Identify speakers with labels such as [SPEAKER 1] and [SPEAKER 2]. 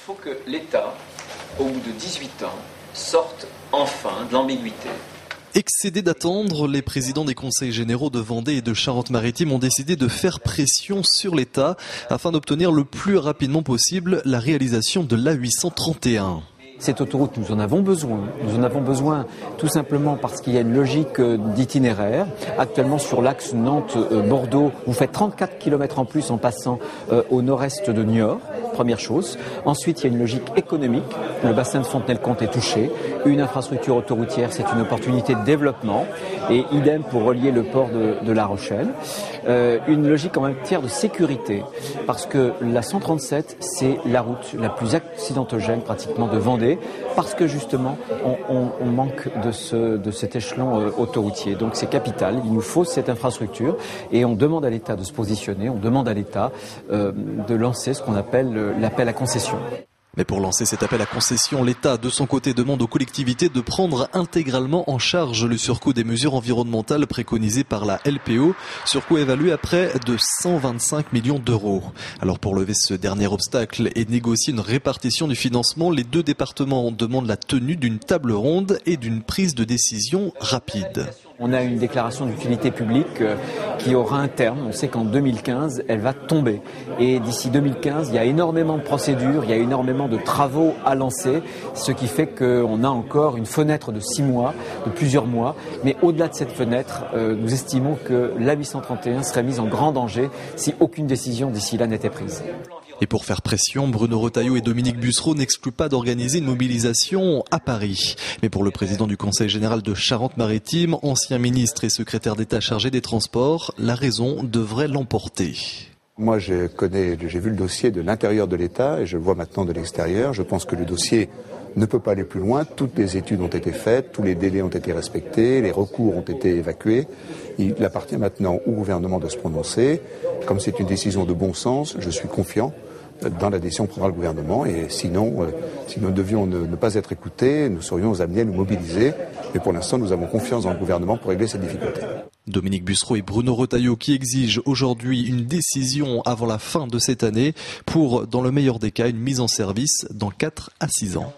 [SPEAKER 1] faut que l'État, au bout de 18 ans, sorte enfin de l'ambiguïté.
[SPEAKER 2] Excédés d'attendre, les présidents des conseils généraux de Vendée et de Charente-Maritime ont décidé de faire pression sur l'État afin d'obtenir le plus rapidement possible la réalisation de l'A831.
[SPEAKER 3] Cette autoroute, nous en avons besoin. Nous en avons besoin tout simplement parce qu'il y a une logique d'itinéraire. Actuellement, sur l'axe Nantes-Bordeaux, vous faites 34 km en plus en passant au nord-est de Niort, première chose. Ensuite, il y a une logique économique. Le bassin de Fontenay-le-Comte est touché. Une infrastructure autoroutière, c'est une opportunité de développement. Et idem pour relier le port de La Rochelle. Une logique en matière de sécurité. Parce que la 137, c'est la route la plus accidentogène pratiquement de Vendée. Parce que justement, on manque de cet échelon autoroutier. Donc c'est capital, il nous faut cette infrastructure et on demande à l'État de se positionner, on demande à l'État de lancer ce qu'on appelle l'appel à concession.
[SPEAKER 2] Mais pour lancer cet appel à concession, l'État, de son côté, demande aux collectivités de prendre intégralement en charge le surcoût des mesures environnementales préconisées par la LPO, surcoût évalué à près de 125 millions d'euros. Alors pour lever ce dernier obstacle et négocier une répartition du financement, les deux départements demandent la tenue d'une table ronde et d'une prise de décision rapide.
[SPEAKER 3] On a une déclaration d'utilité publique qui aura un terme. On sait qu'en 2015, elle va tomber. Et d'ici 2015, il y a énormément de procédures, il y a énormément de travaux à lancer, ce qui fait qu'on a encore une fenêtre de 6 mois, de plusieurs mois. Mais au-delà de cette fenêtre, nous estimons que l'A831 serait mise en grand danger si aucune décision d'ici là n'était prise.
[SPEAKER 2] Et pour faire pression, Bruno Retailleau et Dominique Bussereau n'excluent pas d'organiser une mobilisation à Paris. Mais pour le président du Conseil général de Charente-Maritime, ancien ministre et secrétaire d'État chargé des Transports, la raison devrait l'emporter.
[SPEAKER 4] Moi, j'ai vu le dossier de l'intérieur de l'État et je le vois maintenant de l'extérieur. Je pense que le dossier ne peut pas aller plus loin. Toutes les études ont été faites, tous les délais ont été respectés, les recours ont été évacués. Il appartient maintenant au gouvernement de se prononcer. Comme c'est une décision de bon sens, je suis confiant dans la décision que prendra le gouvernement et sinon, si nous devions ne pas être écoutés, nous serions amenés à nous mobiliser. Mais pour l'instant, nous avons confiance dans le gouvernement pour régler cette difficulté.
[SPEAKER 2] Dominique Bussereau et Bruno Retailleau qui exigent aujourd'hui une décision avant la fin de cette année pour, dans le meilleur des cas, une mise en service dans 4 à 6 ans.